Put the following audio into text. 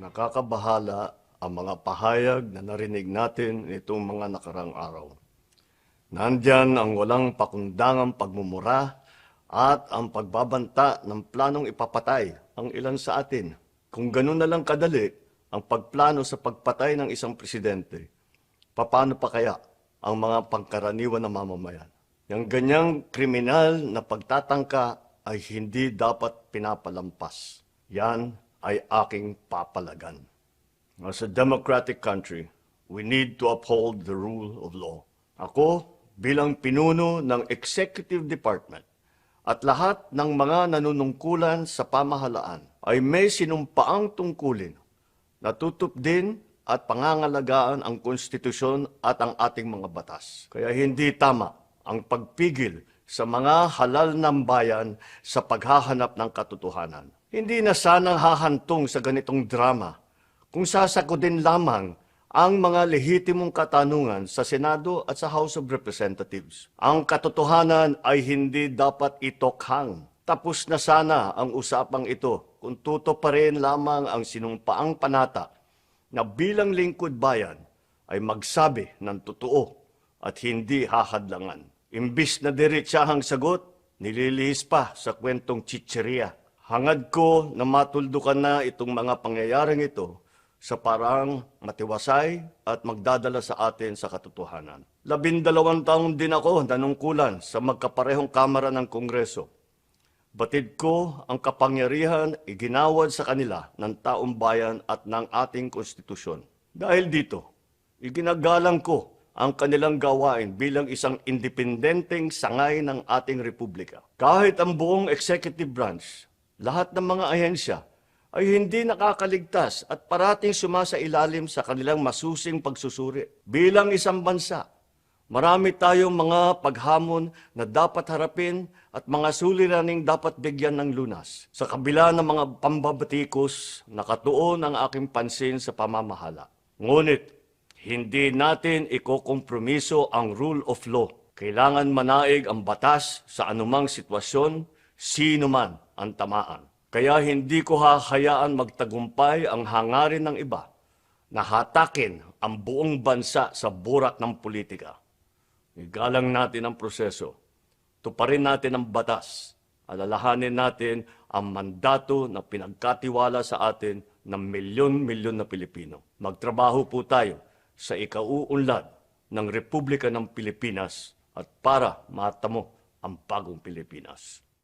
Nakakabahala ang mga pahayag na narinig natin nitong mga nakarang araw. Nandyan ang walang pakundangang pagmumura at ang pagbabanta ng planong ipapatay ang ilan sa atin. Kung ganun na lang kadali ang pagplano sa pagpatay ng isang presidente, paano pa kaya ang mga pangkaraniwan na mamamayan? Yung ganyang kriminal na pagtatangka ay hindi dapat pinapalampas. Yan ay aking papalagan. As a democratic country, we need to uphold the rule of law. Ako, bilang pinuno ng Executive Department at lahat ng mga nanunungkulan sa pamahalaan ay may sinumpaang tungkulin na tutupdin at pangangalagaan ang konstitusyon at ang ating mga batas. Kaya hindi tama ang pagpigil sa mga halal ng bayan sa paghahanap ng katotohanan. Hindi na sanang hahantong sa ganitong drama kung sasagutin lamang ang mga lehitimong katanungan sa Senado at sa House of Representatives. Ang katotohanan ay hindi dapat itokhang. Tapos na sana ang usapang ito kung tutuparin lamang ang sinumpaang panata na bilang lingkod bayan ay magsabi ng totoo at hindi hahadlangan. Imbis na diretsahang sagot, nililihis pa sa kwentong chicheria. Hangad ko na matuldukan na itong mga pangyayaring ito sa parang matiwasay at magdadala sa atin sa katotohanan. 12 taon din ako nanungkulan sa magkaparehong kamara ng Kongreso. Batid ko ang kapangyarihan iginawad sa kanila ng taong bayan at ng ating konstitusyon. Dahil dito, iginagalang ko ang kanilang gawain bilang isang independenteng sangay ng ating republika. Kahit ang buong executive branch, lahat ng mga ahensya ay hindi nakakaligtas at parating sumasailalim sa kanilang masusing pagsusuri. Bilang isang bansa, marami tayong mga paghamon na dapat harapin at mga suliraning dapat bigyan ng lunas. Sa kabila ng mga pambabatikos, nakatuon ang aking pansin sa pamamahala. Ngunit, hindi natin ikokompromiso ang rule of law. Kailangan manaig ang batas sa anumang sitwasyon, sino man ang tamaan. Kaya hindi ko hahayaan magtagumpay ang hangarin ng iba na hatakin ang buong bansa sa burak ng politika. Igalang natin ang proseso. Tuparin natin ang batas. Alalahanin natin ang mandato na pinagkatiwala sa atin ng milyon-milyon na Pilipino. Magtrabaho po tayo sa ikauunlad ng Republika ng Pilipinas at para matamo ang bagong Pilipinas.